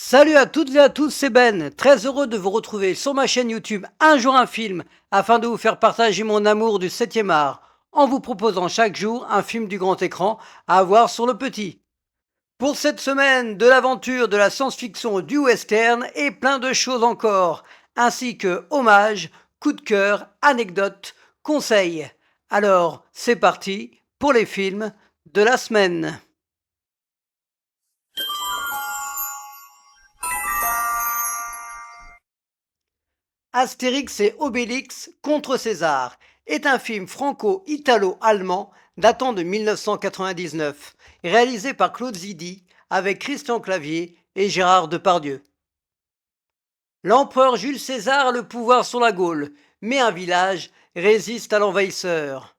Salut à toutes et à tous, c'est Ben, très heureux de vous retrouver sur ma chaîne YouTube Un jour un film, afin de vous faire partager mon amour du 7e art, en vous proposant chaque jour un film du grand écran à voir sur le petit. Pour cette semaine, de l'aventure, de la science-fiction, du western et plein de choses encore, ainsi que hommages, coups de cœur, anecdotes, conseils. Alors, c'est parti pour les films de la semaine. Astérix et Obélix contre César est un film franco-italo-allemand datant de 1999, réalisé par Claude Zidi avec Christian Clavier et Gérard Depardieu. L'empereur Jules César a le pouvoir sur la Gaule, mais un village résiste à l'envahisseur.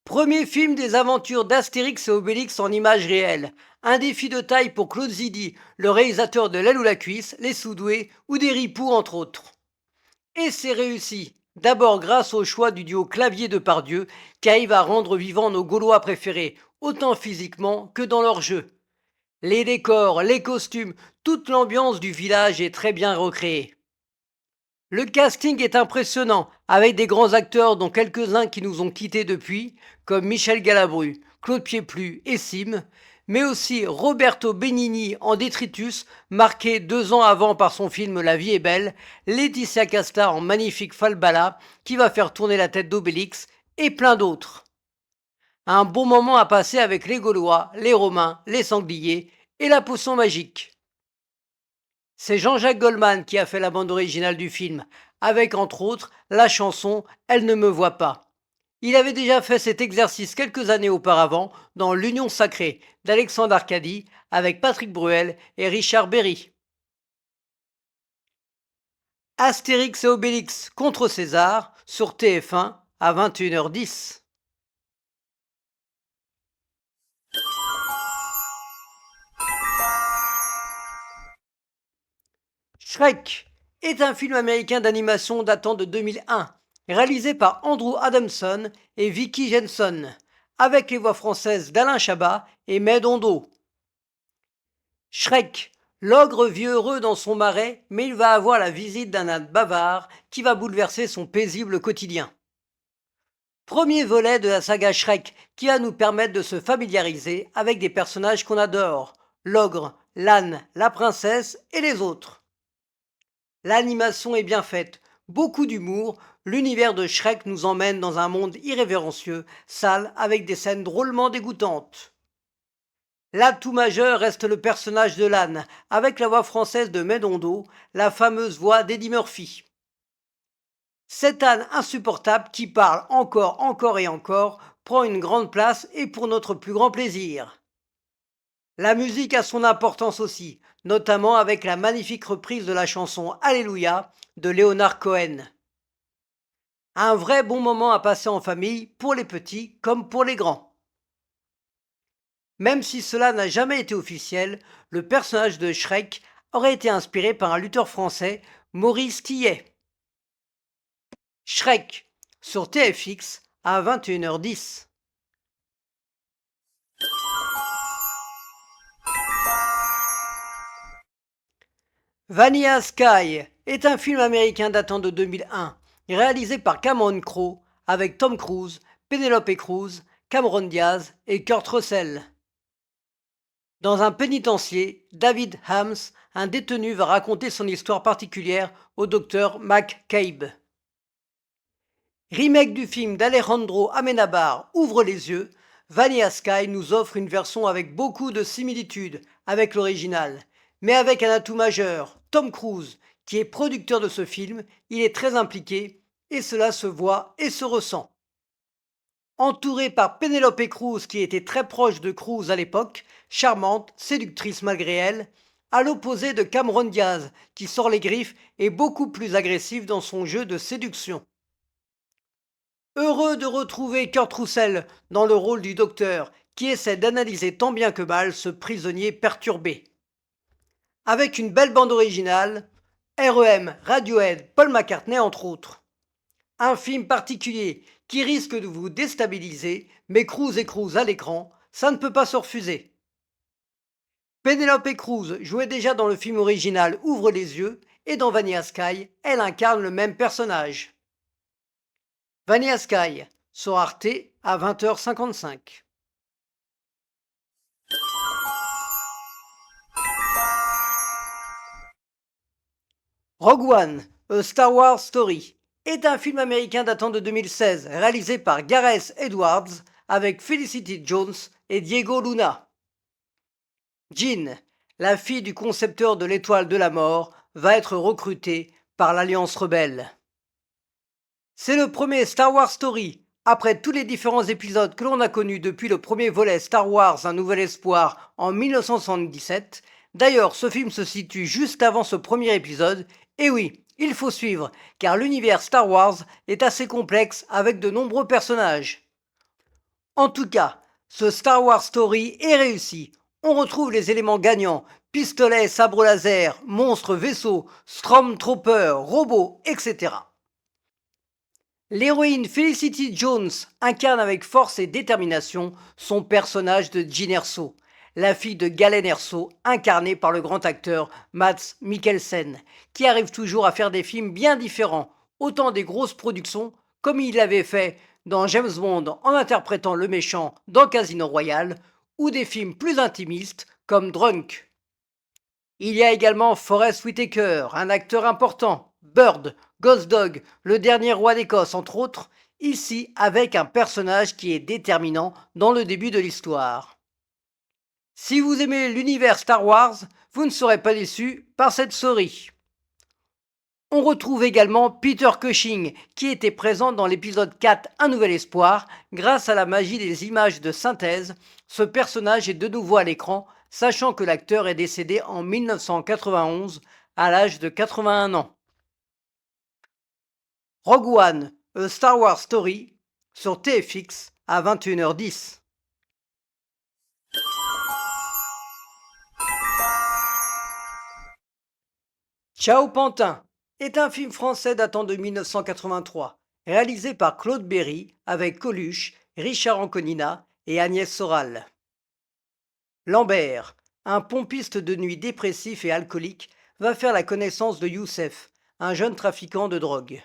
Premier film des aventures d'Astérix et Obélix en images réelles. Un défi de taille pour Claude Zidi, le réalisateur de L'aile ou la cuisse, Les Soudoués ou des Ripoux entre autres. Et c'est réussi. D'abord grâce au choix du duo Clavier-Depardieu qui arrive à rendre vivants nos Gaulois préférés, autant physiquement que dans leur jeu. Les décors, les costumes, toute l'ambiance du village est très bien recréée. Le casting est impressionnant, avec des grands acteurs dont quelques-uns qui nous ont quittés depuis, comme Michel Galabru, Claude Pieplu et Sim, mais aussi Roberto Benigni en détritus, marqué 2 ans avant par son film La vie est belle, Laetitia Casta en magnifique Falbala, qui va faire tourner la tête d'Obélix, et plein d'autres. Un bon moment à passer avec les Gaulois, les Romains, les Sangliers et la potion magique. C'est Jean-Jacques Goldman qui a fait la bande originale du film, avec entre autres la chanson Elle ne me voit pas. Il avait déjà fait cet exercice quelques années auparavant dans L'Union sacrée d'Alexandre Arcadi avec Patrick Bruel et Richard Berry. Astérix et Obélix contre César sur TF1 à 21h10. Shrek est un film américain d'animation datant de 2001, réalisé par Andrew Adamson et Vicky Jenson, avec les voix françaises d'Alain Chabat et Med Ondo. Shrek, l'ogre vit heureux dans son marais, mais il va avoir la visite d'un âne bavard qui va bouleverser son paisible quotidien. Premier volet de la saga Shrek qui va nous permettre de se familiariser avec des personnages qu'on adore, l'ogre, l'âne, la princesse et les autres. L'animation est bien faite, beaucoup d'humour, l'univers de Shrek nous emmène dans un monde irrévérencieux, sale, avec des scènes drôlement dégoûtantes. L'atout majeur reste le personnage de l'âne, avec la voix française de Médondo, la fameuse voix d'Eddie Murphy. Cet âne insupportable qui parle encore et encore prend une grande place et pour notre plus grand plaisir. La musique a son importance aussi, notamment avec la magnifique reprise de la chanson Alléluia de Leonard Cohen. Un vrai bon moment à passer en famille pour les petits comme pour les grands. Même si cela n'a jamais été officiel, le personnage de Shrek aurait été inspiré par un lutteur français, Maurice Quillet. Shrek sur TFX à 21h10. Vanilla Sky est un film américain datant de 2001, réalisé par Cameron Crowe avec Tom Cruise, Penelope Cruz, Cameron Diaz et Kurt Russell. Dans un pénitencier, David Hams, un détenu, va raconter son histoire particulière au docteur McCabe. Remake du film d'Alejandro Amenábar Ouvre les yeux, Vanilla Sky nous offre une version avec beaucoup de similitudes avec l'original, mais avec un atout majeur, Tom Cruise, qui est producteur de ce film, il est très impliqué et cela se voit et se ressent. Entouré par Penelope Cruz qui était très proche de Cruz à l'époque, charmante, séductrice malgré elle, à l'opposé de Cameron Diaz qui sort les griffes et beaucoup plus agressif dans son jeu de séduction. Heureux de retrouver Kurt Russell dans le rôle du docteur qui essaie d'analyser tant bien que mal ce prisonnier perturbé. Avec une belle bande originale, R.E.M., Radiohead, Paul McCartney entre autres. Un film particulier qui risque de vous déstabiliser, mais Cruz et Cruz à l'écran, ça ne peut pas se refuser. Penelope Cruz jouait déjà dans le film original Ouvre les yeux et dans Vanilla Sky, elle incarne le même personnage. Vanilla Sky sur Arte à 20h55. Rogue One, A Star Wars Story, est un film américain datant de 2016, réalisé par Gareth Edwards avec Felicity Jones et Diego Luna. Jean, la fille du concepteur de l'étoile de la mort, va être recrutée par l'Alliance rebelle. C'est le premier Star Wars Story, après tous les différents épisodes que l'on a connus depuis le premier volet Star Wars Un Nouvel Espoir en 1977. D'ailleurs, ce film se situe juste avant ce premier épisode, et oui, il faut suivre, car l'univers Star Wars est assez complexe avec de nombreux personnages. En tout cas, ce Star Wars Story est réussi. On retrouve les éléments gagnants, pistolets, sabres laser, monstres, vaisseaux, stormtroopers, robots, etc. L'héroïne Felicity Jones incarne avec force et détermination son personnage de Jean Erso, la fille de Galen Erso, incarnée par le grand acteur Mads Mikkelsen, qui arrive toujours à faire des films bien différents, autant des grosses productions, comme il l'avait fait dans James Bond en interprétant le méchant dans Casino Royale, ou des films plus intimistes comme Drunk. Il y a également Forest Whitaker, un acteur important, Bird, Ghost Dog, le dernier roi d'Écosse entre autres, ici avec un personnage qui est déterminant dans le début de l'histoire. Si vous aimez l'univers Star Wars, vous ne serez pas déçu par cette série. On retrouve également Peter Cushing, qui était présent dans l'épisode 4 Un Nouvel Espoir. Grâce à la magie des images de synthèse, ce personnage est de nouveau à l'écran, sachant que l'acteur est décédé en 1991 à l'âge de 81 ans. Rogue One, A Star Wars Story, sur TFX à 21h10. Ciao Pantin est un film français datant de 1983, réalisé par Claude Berry avec Coluche, Richard Anconina et Agnès Soral. Lambert, un pompiste de nuit dépressif et alcoolique, va faire la connaissance de Youssef, un jeune trafiquant de drogue.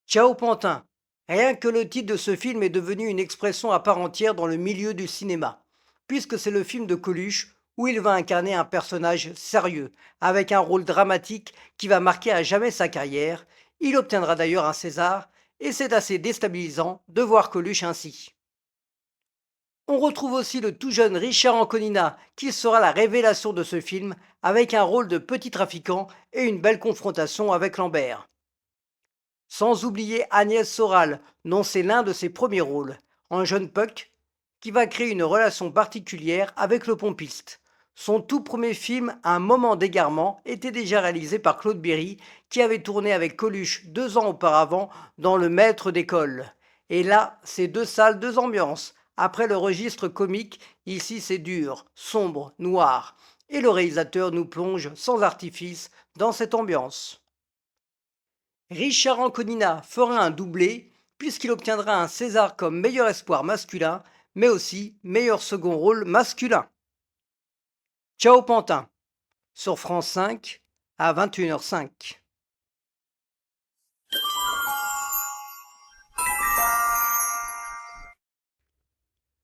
Ciao Pantin, rien que le titre de ce film est devenu une expression à part entière dans le milieu du cinéma, puisque c'est le film de Coluche où il va incarner un personnage sérieux, avec un rôle dramatique qui va marquer à jamais sa carrière. Il obtiendra d'ailleurs un César, et c'est assez déstabilisant de voir Coluche ainsi. On retrouve aussi le tout jeune Richard Anconina, qui sera la révélation de ce film, avec un rôle de petit trafiquant et une belle confrontation avec Lambert. Sans oublier Agnès Soral, dont c'est l'un de ses premiers rôles, en jeune Puck, qui va créer une relation particulière avec le pompiste. Son tout premier film, Un moment d'égarement, était déjà réalisé par Claude Berry, qui avait tourné avec Coluche 2 ans auparavant dans Le Maître d'école. Et là, c'est deux salles, deux ambiances. Après le registre comique, ici c'est dur, sombre, noir. Et le réalisateur nous plonge sans artifice dans cette ambiance. Richard Anconina fera un doublé, puisqu'il obtiendra un César comme meilleur espoir masculin, mais aussi meilleur second rôle masculin. Ciao Pantin, sur France 5 à 21h05.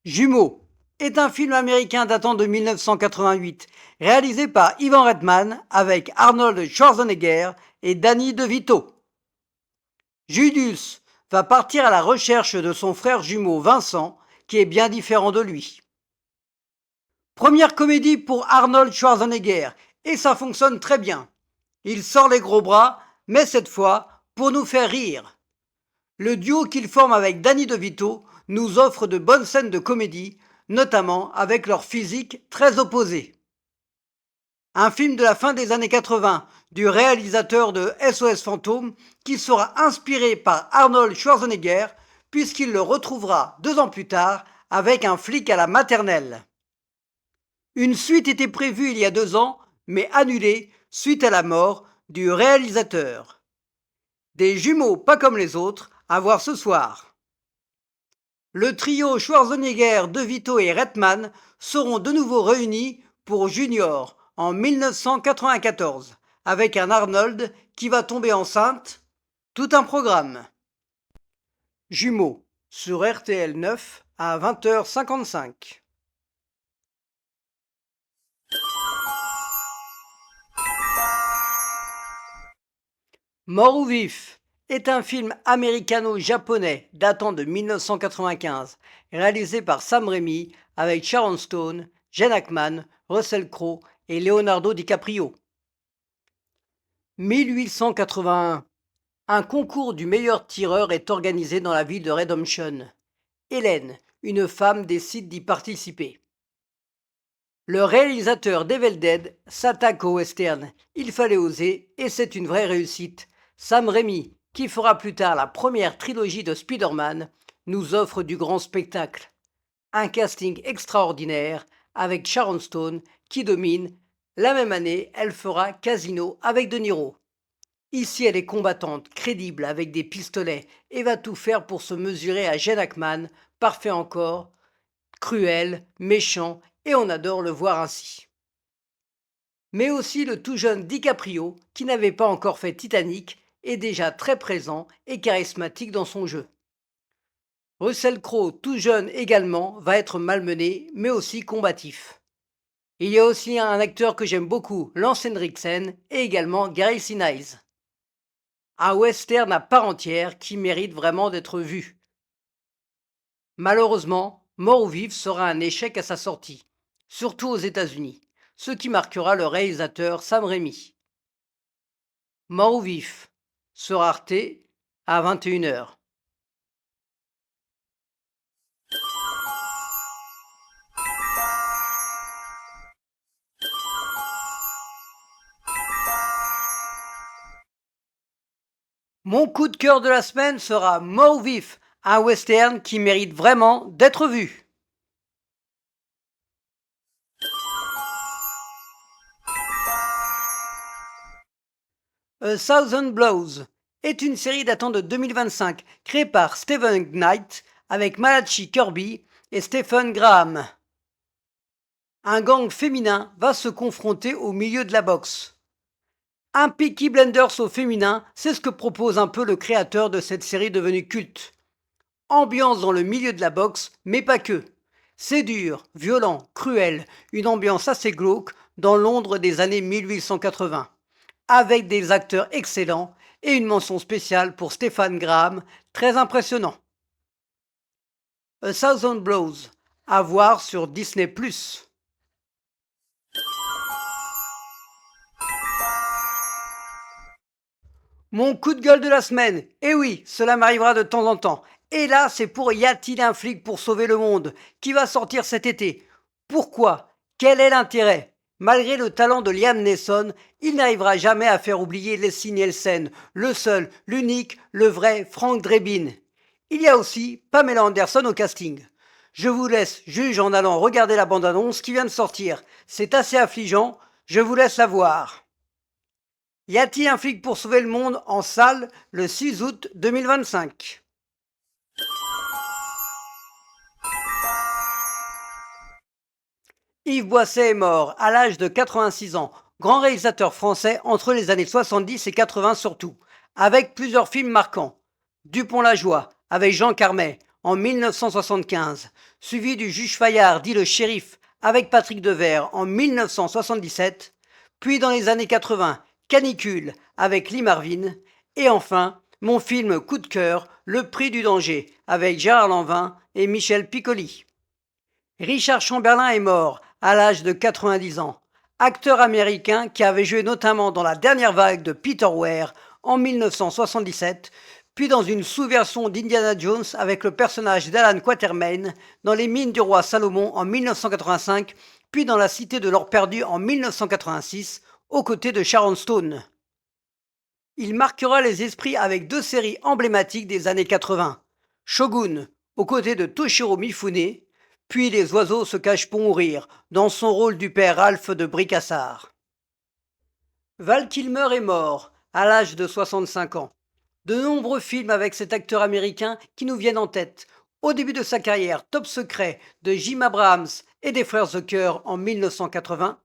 Jumeaux est un film américain datant de 1988, réalisé par Ivan Reitman avec Arnold Schwarzenegger et Danny DeVito. Julius va partir à la recherche de son frère jumeau Vincent, qui est bien différent de lui. Première comédie pour Arnold Schwarzenegger, et ça fonctionne très bien. Il sort les gros bras, mais cette fois pour nous faire rire. Le duo qu'il forme avec Danny DeVito nous offre de bonnes scènes de comédie, notamment avec leur physique très opposés. Un film de la fin des années 80 du réalisateur de SOS Fantôme qui sera inspiré par Arnold Schwarzenegger puisqu'il le retrouvera 2 ans plus tard avec un flic à la maternelle. Une suite était prévue il y a 2 ans, mais annulée suite à la mort du réalisateur. Des jumeaux pas comme les autres, à voir ce soir. Le trio Schwarzenegger, DeVito et Reitman seront de nouveau réunis pour Junior en 1994, avec un Arnold qui va tomber enceinte. Tout un programme. Jumeaux sur RTL 9 à 20h55. Mort ou vif est un film américano-japonais datant de 1995, réalisé par Sam Raimi avec Sharon Stone, Gene Hackman, Russell Crowe et Leonardo DiCaprio. 1881. Un concours du meilleur tireur est organisé dans la ville de Redemption. Hélène, une femme, décide d'y participer. Le réalisateur d'Evil Dead s'attaque au western. Il fallait oser et c'est une vraie réussite. Sam Raimi, qui fera plus tard la première trilogie de Spider-Man, nous offre du grand spectacle. Un casting extraordinaire avec Sharon Stone qui domine. La même année, elle fera Casino avec De Niro. Ici, elle est combattante, crédible avec des pistolets et va tout faire pour se mesurer à Gene Hackman, parfait encore, cruel, méchant, et on adore le voir ainsi. Mais aussi le tout jeune DiCaprio, qui n'avait pas encore fait Titanic, est déjà très présent et charismatique dans son jeu. Russell Crowe, tout jeune également, va être malmené, mais aussi combatif. Il y a aussi un acteur que j'aime beaucoup, Lance Henriksen, et également Gary Sinise. Un western à part entière qui mérite vraiment d'être vu. Malheureusement, Mort ou vif sera un échec à sa sortie, surtout aux États-Unis, ce qui marquera le réalisateur Sam Raimi. Mort ou vif sur Arte à 21h. Mon coup de cœur de la semaine sera Mort ou vif, un western qui mérite vraiment d'être vu. A Thousand Blows est une série datant de 2025 créée par Stephen Knight avec Malachi Kirby et Stephen Graham. Un gang féminin va se confronter au milieu de la boxe. Un Peaky Blinders au féminin, c'est ce que propose un peu le créateur de cette série devenue culte. Ambiance dans le milieu de la boxe, mais pas que. C'est dur, violent, cruel, une ambiance assez glauque dans Londres des années 1880, avec des acteurs excellents et une mention spéciale pour Stephen Graham, très impressionnant. A Thousand Blows, à voir sur Disney+. Mon coup de gueule de la semaine. Eh oui, cela m'arrivera de temps en temps. Et là, c'est pour Y a-t-il un flic pour sauver le monde qui va sortir cet été. Pourquoi? Quel est l'intérêt? Malgré le talent de Liam Neeson, il n'arrivera jamais à faire oublier Leslie Nielsen, le seul, l'unique, le vrai Frank Drebin. Il y a aussi Pamela Anderson au casting. Je vous laisse juge en allant regarder la bande-annonce qui vient de sortir. C'est assez affligeant, je vous laisse la voir. Y a-t-il un flic pour sauver le monde en salle le 6 août 2025? Yves Boisset est mort à l'âge de 86 ans, grand réalisateur français entre les années 70 et 80 surtout, avec plusieurs films marquants. Dupont-la-Joie avec Jean Carmet en 1975, suivi du Juge Fayard dit le shérif avec Patrick Devers en 1977, puis dans les années 80, Canicule avec Lee Marvin, et enfin, mon film coup de cœur, Le Prix du danger, avec Gérard Lanvin et Michel Piccoli. Richard Chamberlain est mort à l'âge de 90 ans, acteur américain qui avait joué notamment dans la dernière vague de Peter Weir en 1977, puis dans une sous-version d'Indiana Jones avec le personnage d'Alan Quatermain dans Les Mines du roi Salomon en 1985, puis dans La Cité de l'or perdu en 1986, aux côtés de Sharon Stone. Il marquera les esprits avec deux séries emblématiques des années 80. Shogun, aux côtés de Toshiro Mifune, puis Les oiseaux se cachent pour mourir, dans son rôle du père Ralph de Bricassard. Val Kilmer est mort, à l'âge de 65 ans. De nombreux films avec cet acteur américain qui nous viennent en tête. Au début de sa carrière, Top Secret de Jim Abrahams et des frères Zucker en 1980,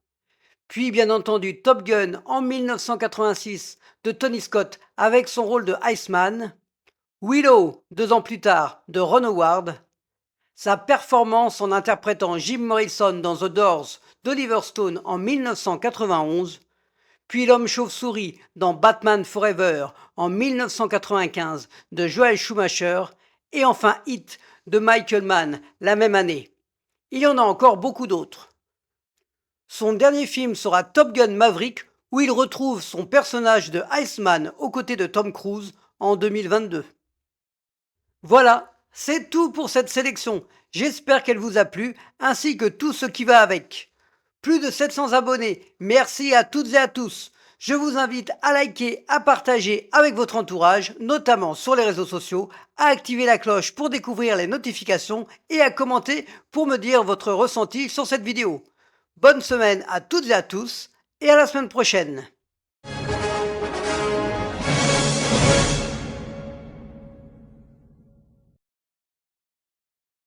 puis bien entendu Top Gun en 1986 de Tony Scott avec son rôle de Iceman, Willow 2 ans plus tard de Ron Howard, sa performance en interprétant Jim Morrison dans The Doors d'Oliver Stone en 1991, puis L'Homme Chauve-souris dans Batman Forever en 1995 de Joel Schumacher, et enfin Hit de Michael Mann la même année. Il y en a encore beaucoup d'autres. Son dernier film sera Top Gun Maverick, où il retrouve son personnage de Iceman aux côtés de Tom Cruise en 2022. Voilà, c'est tout pour cette sélection. J'espère qu'elle vous a plu, ainsi que tout ce qui va avec. Plus de 700 abonnés, merci à toutes et à tous. Je vous invite à liker, à partager avec votre entourage, notamment sur les réseaux sociaux, à activer la cloche pour découvrir les notifications et à commenter pour me dire votre ressenti sur cette vidéo. Bonne semaine à toutes et à tous, et à la semaine prochaine.